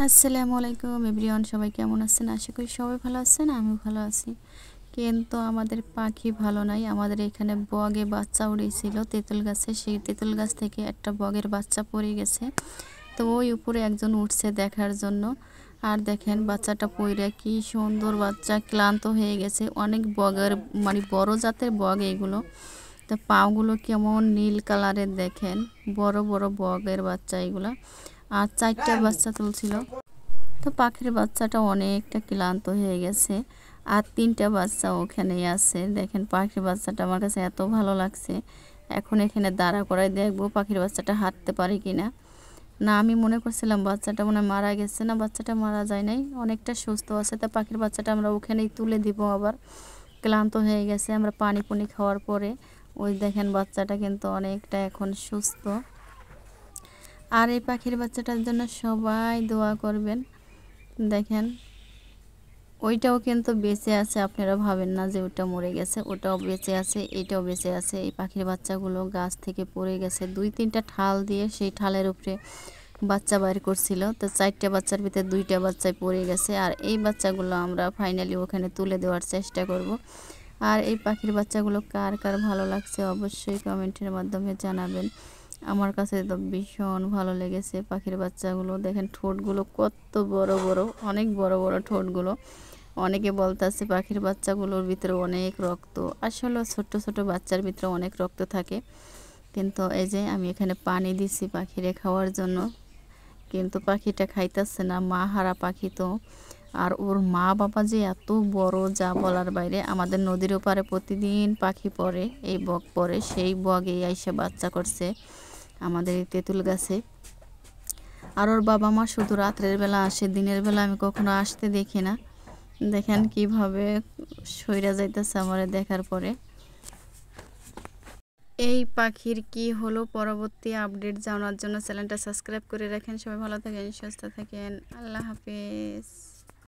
আসসালামু আলাইকুম এভরিওয়ান, সবাই কেমন আছেন? আশা করি সবাই ভালো আছেন, আমিও ভালো আছি। কিন্তু আমাদের পাখি ভালো নাই। আমাদের এখানে বগে বাচ্চা উড়েছিল তেঁতুল গাছে। সেই তেঁতুল গাছ থেকে একটা বগের বাচ্চা পড়ে গেছে। তো ওই উপরে একজন উঠছে দেখার জন্য। আর দেখেন বাচ্চাটা পড়ে কি সুন্দর বাচ্চা, ক্লান্ত হয়ে গেছে। অনেক বগের মানে বড় জাতের বগ এগুলো। তো পাগুলো কেমন নীল কালারের, দেখেন বড় বড় বগের বাচ্চা এগুলা। আর 4টা বাচ্চা তুলছিল। তো পাখির বাচ্চাটা অনেকটা ক্লান্ত হয়ে গেছে। আর 3টা বাচ্চা ওখানেই আছে। দেখেন পাখির বাচ্চাটা আমার কাছে এত ভালো লাগছে। এখন এখানে দাঁড়া করায় দেখবো পাখির বাচ্চাটা হাঁটতে পারে কিনা। না, আমি মনে করছিলাম বাচ্চাটা মনে হয় মারা গেছে। না, বাচ্চাটা মারা যায় নাই, অনেকটা সুস্থ আছে। তা পাখির বাচ্চাটা আমরা ওখানেই তুলে দিব। আবার ক্লান্ত হয়ে গেছে আমরা পানি পুনি খাওয়ার পরে। ওই দেখেন বাচ্চাটা কিন্তু অনেকটা এখন সুস্থ। আর এই পাখির বাচ্চাটার জন্য সবাই দোয়া করবেন। দেখেন ওইটাও কিন্তু বেঁচে আছে, আপনারা ভাবেন না যে ওটা মরে গেছে, ওটাও বেঁচে আছে, এটাও বেঁচে আছে। এই পাখির বাচ্চাগুলো গাছ থেকে পড়ে গেছে, 2-3টা ঠাল দিয়ে সেই ঠালের উপরে বাচ্চা বাইর করছিল। তো 4টা বাচ্চার ভিতরে 2টা বাচ্চায় পড়ে গেছে। আর এই বাচ্চাগুলো আমরা ফাইনালি ওখানে তুলে দেওয়ার চেষ্টা করব। আর এই পাখির বাচ্চাগুলো কার কার ভালো লাগছে অবশ্যই কমেন্টের মাধ্যমে জানাবেন। আমার কাছে তো ভীষণ ভালো লেগেছে পাখির বাচ্চাগুলো। দেখেন ঠোঁটগুলো কত বড় বড়, অনেক বড় বড় ঠোঁটগুলো। অনেকে বলতেছে পাখির বাচ্চাগুলোর ভিতরে অনেক রক্ত। আসলে ছোট ছোট বাচ্চার ভিতরে অনেক রক্ত থাকে। কিন্তু এই যে আমি এখানে পানি দিছি পাখিরে খাওয়ার জন্য, কিন্তু পাখিটা খাইতেছে না, মা হারা পাখি তো। আর ওর মা বাবা যে এত বড়, যা বলার বাইরে। আমাদের নদীর ওপারে প্রতিদিন পাখি পড়ে, এই বক পড়ে, সেই বগে আইসা বাচ্চা করছে আমাদের এই তেঁতুল গাছে। আর ওর বাবা মা শুধু রাত্রের বেলা আসে, দিনের বেলা আমি কখনো আসতে দেখি না। দেখেন কিভাবে সইরা যাইতেছে আমার দেখার পরে। এই পাখির কি হলো পরবর্তী আপডেট জানার জন্য চ্যানেলটা সাবস্ক্রাইব করে রাখেন। সবাই ভালো থাকেন, সুস্থ থাকেন, আল্লাহ হাফেজ।